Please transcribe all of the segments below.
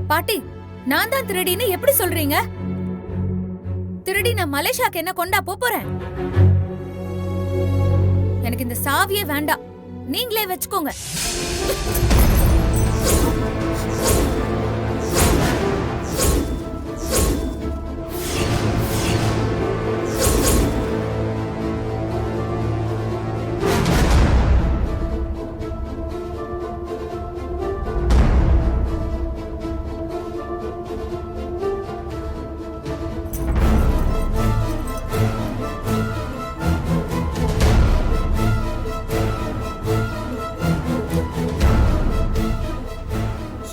பாட்டி, நான் தான் திருடின்னு எப்படி சொல்றீங்க? திருடி நான் மலேசியாக்கு என்ன கொண்டா போறேன்? எனக்கு இந்த சாவியே வேண்டாம், நீங்களே வச்சுக்கோங்க.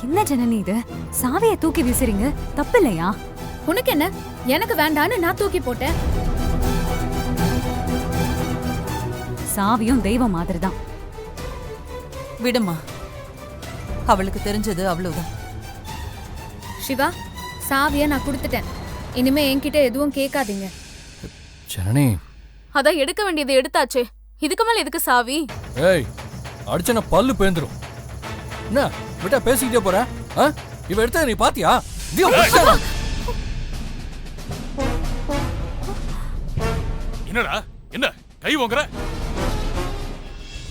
என்ன ஜனனி இது? சாவியை தூக்கி வீசுறீங்க, தப்பு இல்லையா? உனக்கு என்ன? எனக்கு வேண்டான்னு நான் தூக்கி போட்டேன். சாவியும் தெய்வம் மாதிரிதான். விடுமா, அவளுக்கு தெரிஞ்சது அவ்வளவுதான். சிவா, சாவிய நான் கொடுத்துட்டேன். இனிமே என்கிட்ட எதுவும் கேட்காதீங்க. ஜனனி, அதான் எடுக்க வேண்டியது எடுத்தாச்சே, இதுக்கு மேல எதுக்கு சாவி? ஏய், அடிச்சன பல்லு பேந்துரும். என்ன விட்டா பேசிக்கிட்டே போற? இவ எடுத்த நீ பாத்தியா? என்னடா என்ன கை ஓங்குற?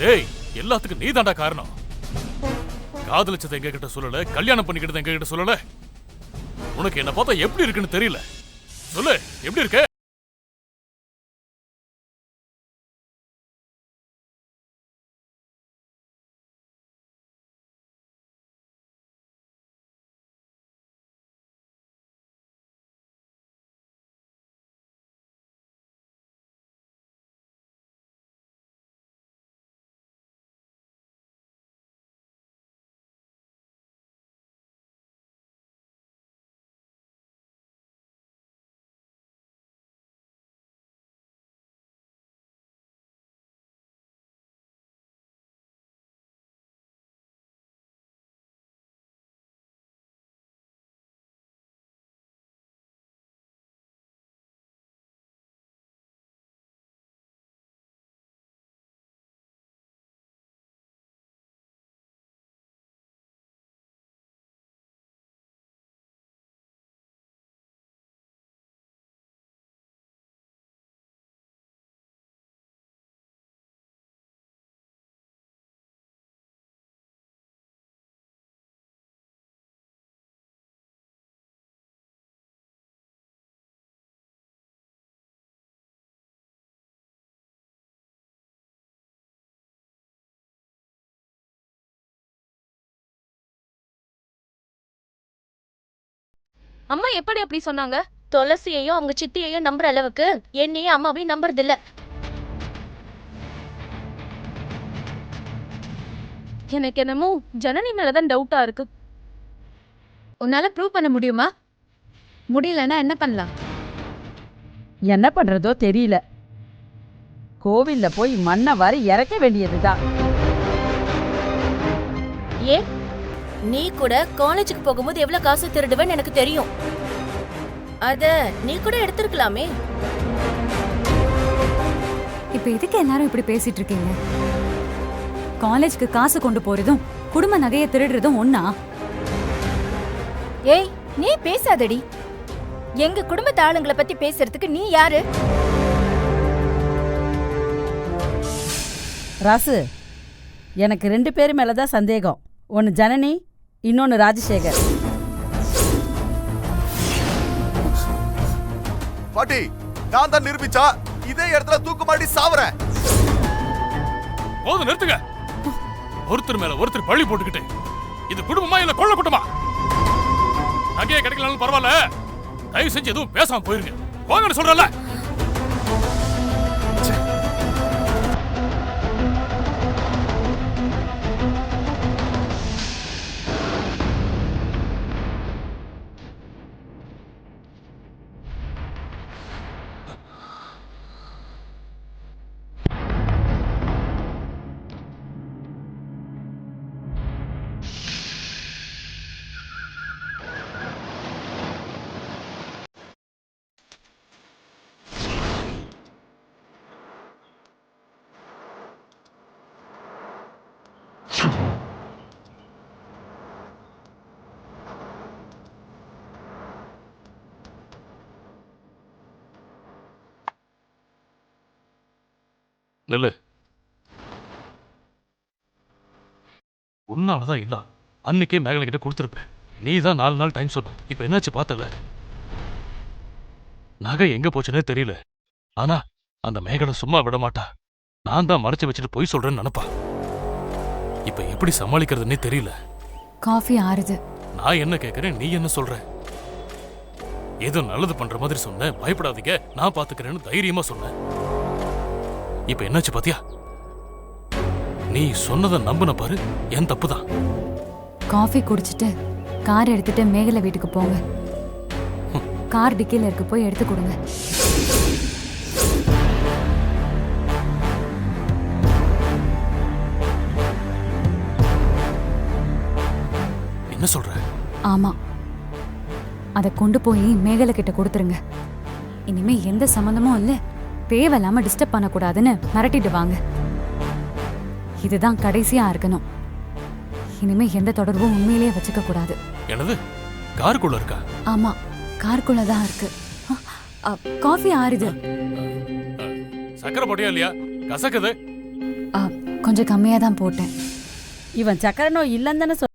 டேய், எல்லாத்துக்கும் நீ தாண்டா காரணம். காதலிச்சதை எங்க கிட்ட சொல்லல, கல்யாணம் பண்ணிக்கிட்டது எங்க கிட்ட சொல்லல. உனக்கு என்ன பார்த்தா எப்படி இருக்குன்னு தெரியல. சொல்லு, எப்படி இருக்க? அம்மா எப்படி அப்படி சொன்னாங்க? துளசியையும் அவங்க சித்தியையும் நம்புற அளவுக்கு என்னையும் அம்மாவையும் நம்புறது இல்ல. எனக்கு என்னமோ ஜனனி மேலதான் டவுட்டா இருக்கு. உன்னால ப்ரூவ் பண்ண முடியுமா? முடியலன்னா என்ன பண்ணலாம்? என்ன பண்றதோ தெரியல. கோவில்ல போய் மண்ணை வாரி இறக்க வேண்டியதுதான். ஏ, நீ கூட காலேஜுக்கு போகும்போது எவ்வளவு காசு திருடுவேன்னு எனக்கு தெரியும். அத நீ கூட எடுத்திருக்கலாமே. இப்ப எதுக்கு எல்லாரும் இப்படி பேசிட்டு இருக்கீங்க? காலேஜ்க்கு காசு கொண்டு போறதும் குடும்ப நகையை திருடுறதும் ஒண்ணா? ஏய், நீ பேசாதடி. எங்க குடும்பத்து ஆளுங்களை பத்தி பேசுறதுக்கு நீ யாரு? ராசு, எனக்கு 2 பேர் மேலதான் சந்தேகம். ஒன்னு ஜனனி, இன்னொன்னு ராஜசேகர். பாட்டி, நான் தான் நிரூபிச்சா இதே இடத்துல தூக்கு மாட்டி சாவறேன். போதும், நிறுத்துங்க. ஒருத்தர் மேல ஒருத்தர் பழி போட்டுக்கிட்டு இது குடும்பமா இல்ல கொள்ள குட்டமா? நகையே கிடைக்கலனாலும் பரவாயில்ல, தயவு செஞ்சு எதுவும் பேசாம போயிருங்க. போங்கன்னு சொல்றல. நெல்லு உன்னாலதான் இல்ல அன்னைக்கே மேகலை கிட்ட கொடுத்துருப்பேன். நீ தான் 4 நாள் டைம் சொன்ன. இப்ப என்னாச்சு பார்த்தல? நகை எங்க போச்சுன்னே தெரியல. ஆனா அந்த மேகலை சும்மா விட மாட்டா. நான் தான் மறைச்சு வச்சுட்டு பொய் சொல்றேன்னு நினைப்பா. இப்ப எப்படி சமாளிக்கிறதுன்னே தெரியல. காஃபி ஆறுது. நான் என்ன கேட்கறேன், நீ என்ன சொல்ற? ஏதோ நல்லது பண்ற மாதிரி சொன்ன. பயப்படாதீங்க, நான் பாத்துக்கிறேன்னு தைரியமா சொன்னேன். இப்ப என்னாச்சு பாத்தியா? நீ சொன்னதை நம்பின பாரு, என் தப்புதான். காஃபி குடிச்சிட்டு கார் எடுத்துட்டு மேகலை வீட்டுக்கு போங்க. கார் டிக்கில இருக்கு, போய் எடுத்து கொடுங்க. என்ன சொல்ற? ஆமா, அதை கொண்டு போய் மேகலை கிட்ட கொடுத்துருங்க. இனிமே எந்த சம்மந்தமும் இல்ல, தேவையில்லாம டிஸ்டர்ப் பண்ணக்கூடாதுன்னு மிரட்டிட்டு வாங்க. இதுதான் கடைசியா இருக்கணும். இனிமே எந்த தொடர்பும் உண்மையிலேயே வச்சுக்க கூடாது. என்னது, காருக்குள்ள இருக்கா? ஆமா, காருக்குள்ளதான் இருக்கு. காஃபி ஆறுது. சக்கரை போட்டியா இல்லையா? கசக்குது. கொஞ்சம் கம்மியா தான் போட்டேன். இவன் சக்கரை நோய் இல்லைன்னு தானே சொல்.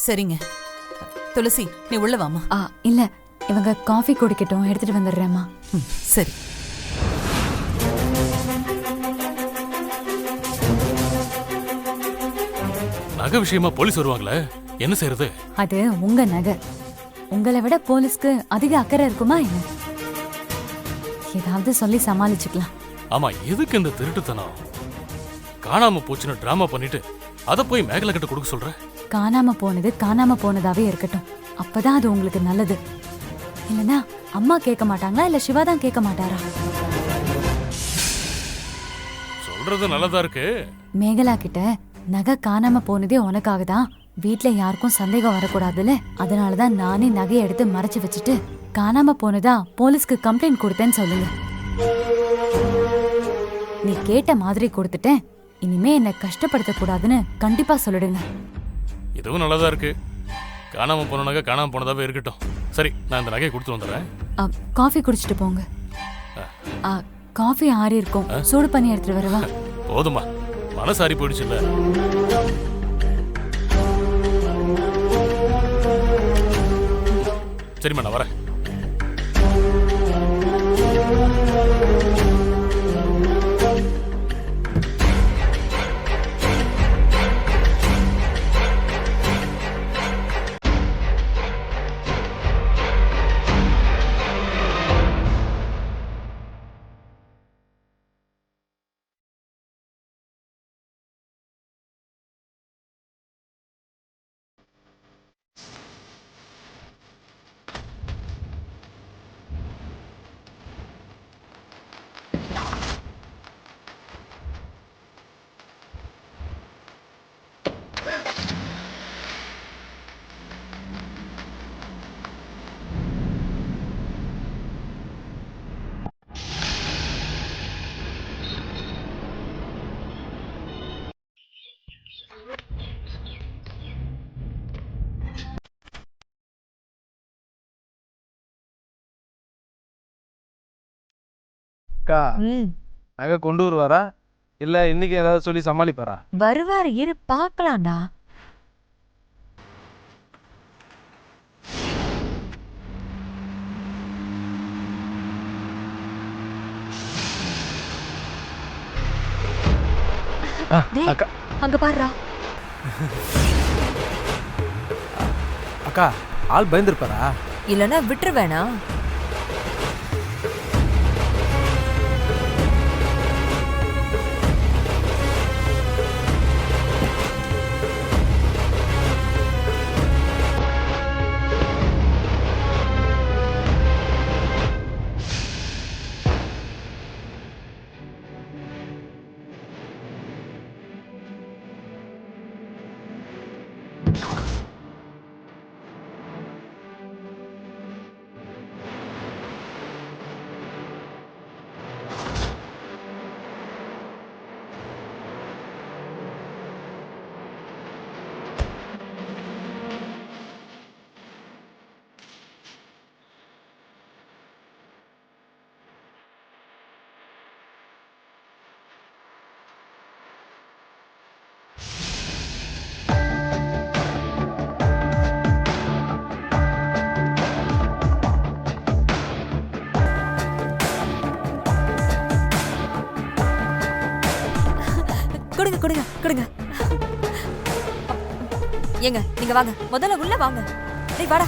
சரிங்க. துளசி, நீ உள்ள வாமா. இல்ல, இவங்க காஃபி குடிக்கட்டும், எடுத்துட்டு வந்துடுறேம்மா. சரி. நகை விஷயமா போலீஸ் வருவாங்களே, என்ன செய்யறது? அது உங்க நகை. உங்களை விட போலீஸ்க்கு அதிக அக்கறை இருக்குமா என்ன? ஏதாவது சொல்லி சமாளிச்சுக்கலாம். ஆமா, எதுக்கு இந்த திருட்டுத்தனம்? காணாம போச்சுன்னு டிராமா பண்ணிட்டு அத போய் மேகலை கிட்ட கொடுக்க சொல்ற? காணாம போனது காணாம போனதாவே இருக்கட்டும். அப்பதான் அது உங்களுக்கு நல்லது. இல்லனா அம்மா கேட்க மாட்டாங்களா, இல்ல சிவா தான் கேட்க மாட்டாரா? சொல்றது நல்லதா இருக்கு. மேகலா கிட்ட நகை காணாம போனதே உனக்காக தான். வீட்ல யாருக்கும் சந்தேகம் வரக்கூடாதுல, அதனாலதான் நானே நகையை எடுத்து மறைச்சு வச்சுட்டு காணாம போனதா போலீஸ்க்கு கம்ப்ளைண்ட் கொடுத்தேன்னு சொல்லுங்க. நீ கேட்ட மாதிரி கொடுத்துட்டேன். இனிமே என்ன கஷ்டப்படுத்த கூடாதுன்னு கண்டிப்பா சொல்லிடுங்க. இதுவும் நல்லதா இருக்கு. காணாம போன நகை காணாம போனதாவே இருக்கட்டும். சரி, நான் இந்த நகையை கொடுத்து வந்துடுறேன். காஃபி குடிச்சிட்டு போங்க. காஃபி ஆறி இருக்கும், சூடு பண்ணி எடுத்துட்டு வரவா? போதுமா, மனசு ஆறி போயிடுச்சுல்ல. சரிம்மா, நான் வரேன். அக்கா, நகை கொண்டு வருவாரா இல்ல இன்னைக்கு ஏதாவது சொல்லி சமாளிப்பாரா? வருவாரு, இரு பாக்கலாம்டா. அங்க பாருடா. அக்கா, ஆள் பயந்துருப்பாரா? இல்லனா விட்டுருவேனா? கொடுங்க கொடுங்க கொடுங்க. ஏங்க நீங்க வாங்க, முதல்ல உள்ள வாங்க. டேய் வாடா.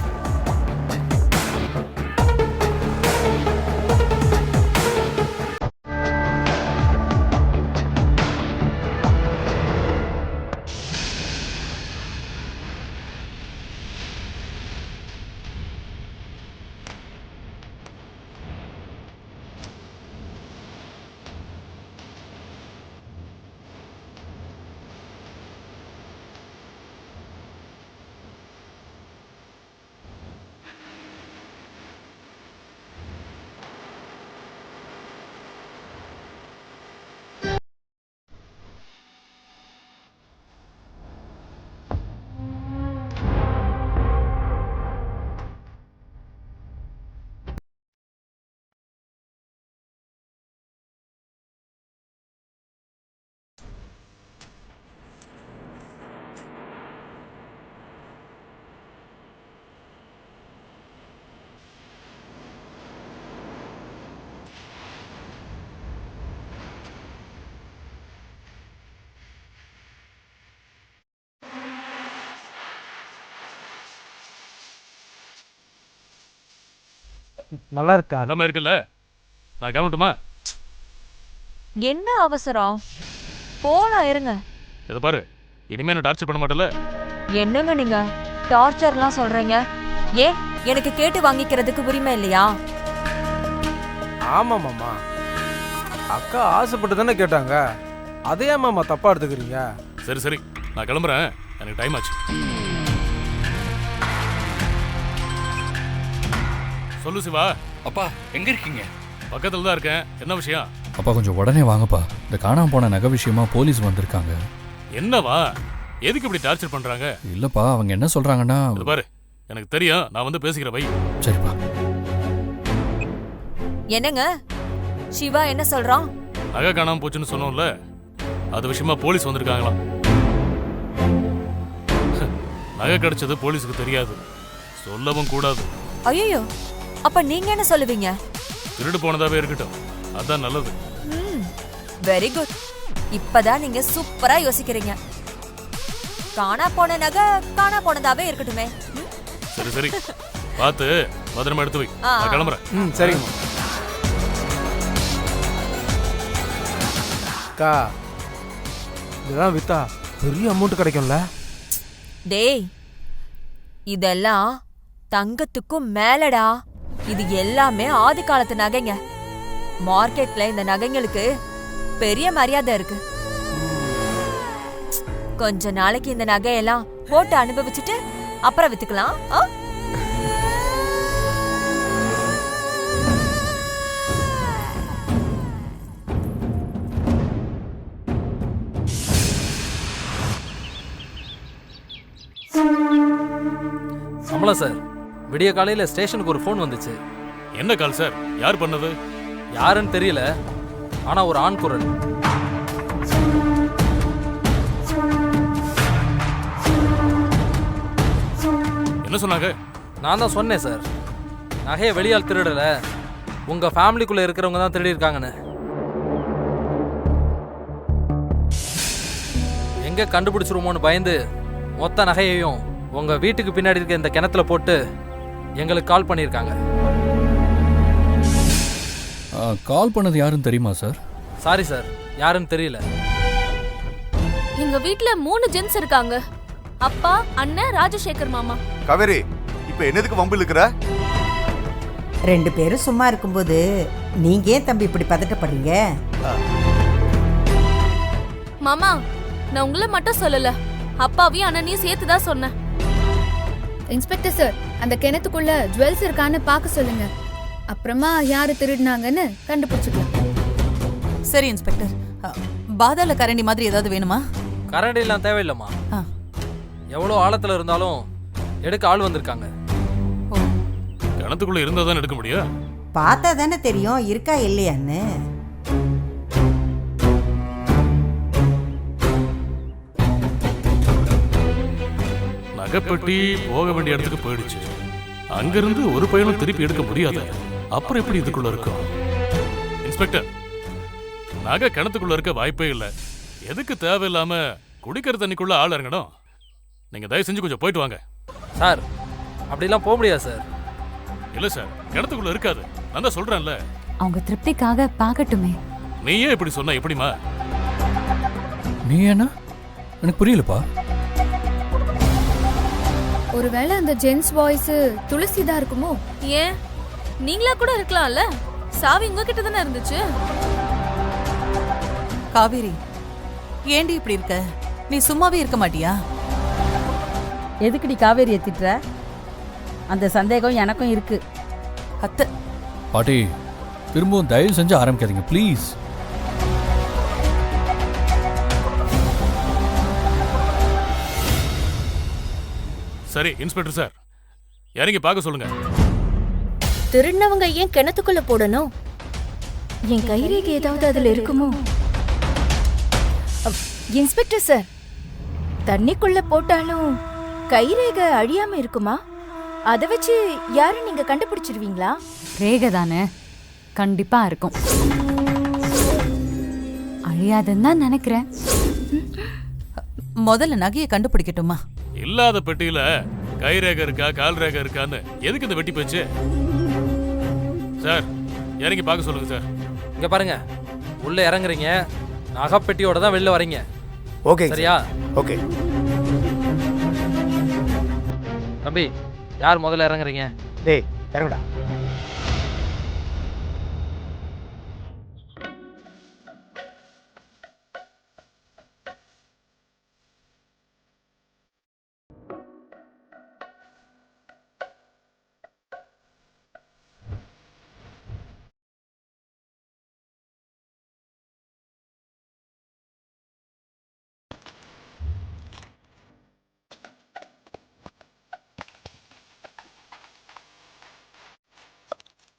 நல்லா இருக்கா? எல்லாமே இருக்குல்ல, நான் கிளம்பட்டுமா? என்ன அவசரம்? போலாம் இருங்க. இதை பாரு, இனிமே நான் டார்ச்சர் பண்ண மாட்டேல. என்னங்க நீங்க டார்ச்சர்லாம் சொல்றீங்க? ஏன் எனக்கு கேட்டு வாங்கிக்கிறதுக்கு உரிமை இல்லையா? ஆமா மாமா, அக்கா ஆசைப்பட்டு தானே கேட்டாங்க. அதே மாமா தப்பா எடுத்துக்கிறீங்க? சரி சரி, நான் கிளம்புறேன், எனக்கு டைம் ஆச்சு. சொல்லு சிவா. அப்பா எங்க இருக்கீங்க? பக்கத்துல தான் இருக்கேன். என்ன விஷயம்? அப்பா கொஞ்சம் உடனே வாங்கப்பா. இந்த காணாம போன நகை விஷயமா போலீஸ் வந்திருக்காங்க. என்னவா? எதுக்கு இப்படி டார்ச்சர் பண்றாங்க? இல்லப்பா, அவங்க என்ன சொல்றாங்கன்னா, இது பாரு, எனக்கு தெரியும், நான் வந்து பேசிக்கிறேன். வை. சரிப்பா. என்னங்க சிவா என்ன சொல்றான்? நகை காணாம போச்சுன்னு சொன்னோம்ல, அது விஷயமா போலீஸ் வந்திருக்காங்களாம். நகை கிடைச்சது போலீஸுக்கு தெரியாது, சொல்லவும் கூடாது. ஐயோ, அப்ப நீங்க என்ன சொல்லுவீங்க? திருடு போனதாவே இருக்கட்டும், அதான் நல்லது. Very good. இப்பதான் நீங்க சூப்பரா யோசிக்கிறீங்க. காணா போன நகை காணா போனதாவே இருக்கட்டுமே. சரி சரி, பார்த்து பத்திரமா எடுத்து வை. நான் கிளம்புறேன். சரிங்க அக்கா. இதெல்லாம் வித்தா பெரிய அமௌண்ட் கிடைக்கும்ல? டேய், இதெல்லாம் தங்கத்துக்கும் மேலடா. இது எல்லாமே ஆதி காலத்து நகைங்க. மார்க்கெட்ல இந்த நகைங்களுக்கு பெரிய மரியாதை இருக்கு. கொஞ்ச நாளைக்கு இந்த நகையெல்லாம் போட்டு அனுபவிச்சுட்டு அப்புறம் வித்துக்கலாம். அமலா சார், விடிய காலையில ஸ்டேஷனுக்கு ஒரு ஃபோன் வந்துச்சு. என்ன கால் சார்? யார் பண்ணது? யாருன்னு தெரியல, ஆனா ஒரு ஆண் குரல். என்ன சொன்னாங்க? நான் தான் சொன்னேன் சார், நகையை வெளியால் திருடல, உங்க ஃபேமிலிக்குள்ள இருக்கிறவங்க தான் திருடி இருக்காங்கன்னு. எங்க கண்டுபிடிச்சிருமோன்னு பயந்து மொத்த நகையையும் உங்க வீட்டுக்கு பின்னாடி இருக்க இந்த கிணத்துல போட்டு எங்களுக்கு கால் பண்ணியிருக்காங்க. கால் பண்ணது யாருன்னு தெரியுமா சார்? சாரி சார், யாருன்னு தெரியல. எங்க வீட்ல 3 ஜென்ஸ் இருக்காங்க. அப்பா, அண்ணன், ராஜசேகர் மாமா. காவேரி, இப்ப என்னதுக்கு வம்பு இழுக்கிற? 2 பேரும் சும்மா இருக்கும்போது நீங்க ஏன் தம்பி இப்படி பதட்டப்படுறீங்க? மாமா, நான் உங்களை மட்டும் சொல்லல, அப்பாவையும் அண்ணனையும் சேர்த்து தான் சொன்னேன். இன்ஸ்பெக்டர் சார், அந்த கிணத்துக்குள்ள ஜுவல்ஸ் இருக்கான்னு பார்க்க சொல்லுங்க. அப்புறமா யாரு திருடினாங்கன்னு கண்டுபிடிச்சுக்கலாம். சரி இன்ஸ்பெக்டர், பாதாள கரண்டி மாதிரி ஏதாவது வேணுமா? கரண்டி எல்லாம் தேவையில்லைம்மா. எவ்வளோ ஆழத்துல இருந்தாலும் எடுக்க ஆள் வந்திருக்காங்க. கிணத்துக்குள்ள இருந்தா தான் எடுக்க முடியும். பார்த்தா தானே தெரியும் இருக்கா இல்லையான்னு. நகைப்பட்டி போக வேண்டிய இடத்துக்கு போயிடுச்சு. அங்கிருந்து ஒரு பையனும் திருப்பி எடுக்க முடியாது. அப்புறம் எப்படி இதுக்குள்ள இருக்கும்? இன்ஸ்பெக்டர், நகை கிணத்துக்குள்ள இருக்க வாய்ப்பே இல்லை. எதுக்கு தேவையில்லாம குடிக்கிற தண்ணிக்குள்ள ஆள் இறங்கணும்? நீங்க தயவு செஞ்சு கொஞ்சம் போயிட்டு வாங்க. சார் அப்படிலாம் போக முடியாது சார். இல்ல சார், கிணத்துக்குள்ள இருக்காது. நான் தான் சொல்றேன்ல. அவங்க திருப்திக்காக பார்க்கட்டுமே. நீயே இப்படி சொன்ன எப்படிமா? நீ என்ன? எனக்கு புரியலப்பா. ஒருவேளை அந்த ஜென்ஸ் வாய்ஸ் துளசி தான் இருக்குமோ? ஏன் நீங்களா கூட இருக்கலாம்ல, சாவி உங்ககிட்ட தானே இருந்துச்சு. காவேரி, ஏண்டி இப்படி இருக்க? நீ சும்மாவே இருக்க மாட்டியா? எதுக்குடி காவேரியை திட்டுற? அந்த சந்தேகம் எனக்கும் இருக்கு. அத்தை பாட்டி, திரும்பவும் தயவு செஞ்சு ஆரம்பிக்காதீங்க ப்ளீஸ். சரி இன்ஸ்பெக்டர் சார், இறங்கி பார்க்க சொல்லுங்க. திருடினவங்க ஏன் கிணத்துக்குள்ள போடணும்? என் கைரேகை ஏதாவது அதுல இருக்குமோ? இன்ஸ்பெக்டர் சார், தண்ணிக்குள்ள போட்டாலும் கைரேகை அழியாம இருக்குமா? அத வச்சு யாரும் நீங்க கண்டுபிடிச்சிருவீங்களா? ரேகை தானே, கண்டிப்பா இருக்கும். அழியாதுன்னு தான் நினைக்கிறேன். முதல்ல நகையை கண்டுபிடிக்கட்டுமா? இல்லாத பெட்டியில கை ரேகை இருக்கா கால் ரேகை இருக்கான்னு எதுக்கு இந்த வெட்டி போச்சு? சார் இறங்கி பார்க்க சொல்லுங்க சார். இங்க பாருங்க, உள்ள இறங்குறீங்க, நகைப்பெட்டியோட தான் வெளில வரீங்க. ஓகே சரியா? ஓகே. தம்பி, யார் முதல்ல இறங்குறீங்க? டேய் இறங்குடா.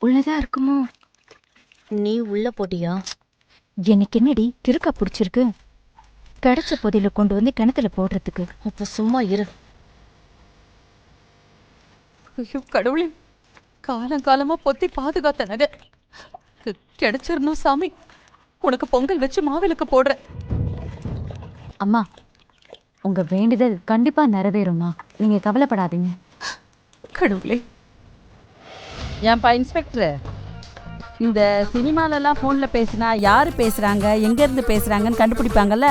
உள்ளதா இருக்குமோ? நீ உள்ள போட்டியா? எனக்கு என்னடி திருக்கா பிடிச்சிருக்கு? கிடைச்ச பொதியில கொண்டு வந்து கிணத்துல போடுறதுக்கு. அப்ப சும்மா இரு. ஐயோ கடவுளே, காலங்காலமா பொத்தி பாதுகாத்த நகை கிடைச்சிடணும் சாமி. உனக்கு பொங்கல் வச்சு மாவிளக்கு போடுறேன். அம்மா, உங்க வேண்டுதல் கண்டிப்பா நிறைவேறும்மா, நீங்க கவலைப்படாதீங்க. கடவுளே. ஏன்பா இன்ஸ்பெக்டர், இந்த சினிமாலெல்லாம் ஃபோனில் பேசினா யார் பேசுகிறாங்க, எங்கேருந்து பேசுகிறாங்கன்னு கண்டுபிடிப்பாங்கல்ல,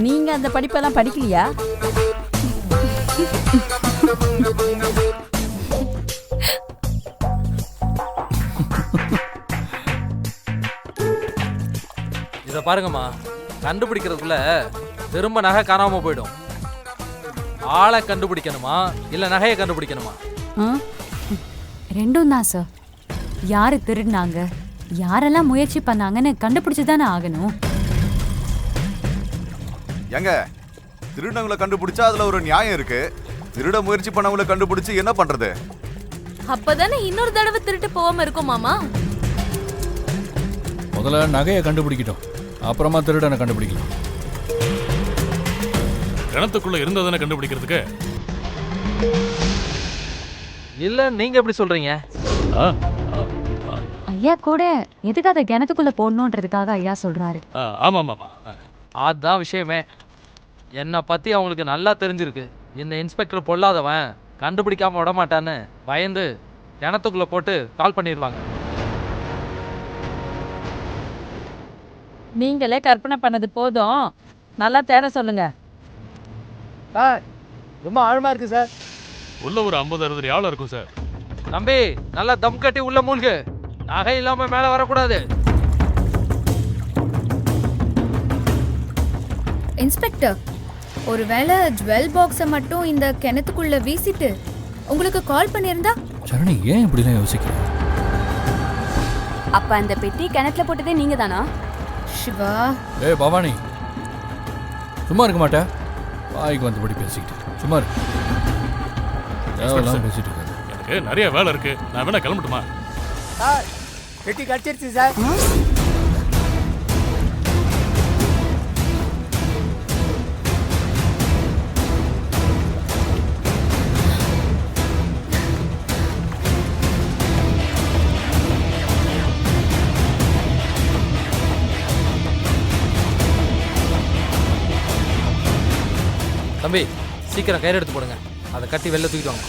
நீங்கள் அந்த படிப்பெல்லாம் படிக்கலையா? இதை பாருங்கம்மா, கண்டுபிடிக்கிறதுக்குள்ள திரும்ப நகை காணாம போயிடும். ஆளை கண்டுபிடிக்கணுமா இல்லை நகையை கண்டுபிடிக்கணுமா? ரெண்டும் தான் சார். யாரு திருடினாங்க, யாரெல்லாம் முயற்சி பண்ணாங்கன்னு கண்டுபிடிச்சு தானே ஆகணும். எங்க திருடங்களை கண்டுபிடிச்சா அதுல ஒரு நியாயம் இருக்கு. திருட முயற்சி பண்ணவங்களை கண்டுபிடிச்சு என்ன பண்றது? அப்பதானே இன்னொரு தடவை திருட்டு போகாம இருக்கும் மாமா. முதல்ல நகையை கண்டுபிடிக்கட்டும், அப்புறமா திருடனை கண்டுபிடிக்கலாம். கிணத்துக்குள்ள இருந்ததானே கண்டுபிடிக்கிறதுக்கு. இல்ல நீங்க எப்படி சொல்றீங்க? ஐயா கூட எதுக்கு அதை கிணத்துக்குள்ள போடணுன்றதுக்காக ஐயா சொல்றாரு. ஆமா ஆமா, அதான் விஷயமே. என்னை பத்தி அவங்களுக்கு நல்லா தெரிஞ்சிருக்கு. இந்த இன்ஸ்பெக்டர் பொல்லாதவன், கண்டுபிடிக்காம விட மாட்டான்னு பயந்து கிணத்துக்குள்ள போட்டு கால் பண்ணிடுவாங்க. நீங்களே கற்பனை பண்ணது போதும், நல்லா தேட சொல்லுங்க. சார் ரொம்ப ஆழமா இருக்கு சார். உள்ள ஒரு 50-60 ஆள் இருக்கும் சார். தம்பி, நல்லா தம் கட்டி உள்ள மூழ்கு. நகை இல்லாம மேல வரக்கூடாது. இன்ஸ்பெக்டர், ஒருவேளை ஜுவல் பாக்ஸை மட்டும் இந்த கிணத்துக்குள்ள வீசிட்டு உங்களுக்கு கால் பண்ணியிருந்தா? சரணி, ஏன் இப்படிலாம் யோசிக்கிறேன்? அப்ப அந்த பெட்டி கிணத்துல போட்டதே நீங்க தானா? சிவா. ஏய் பவானி, சும்மா இருக்க மாட்டே? வாய்க்கு வந்தபடி பேசிக்கிட்டு சும்மா இரு. பேசிட்டு இருக்காரு. எனக்கு நிறைய வேலை இருக்கு, நான் வேணா கிளம்பட்டுமா? சார் பெட்டி கிடைச்சிருச்சு சார். தம்பி சீக்கிரம் கயிறு எடுத்து போடுங்க, அதை கட்டி வெளில தூக்கிட்டு வாங்க.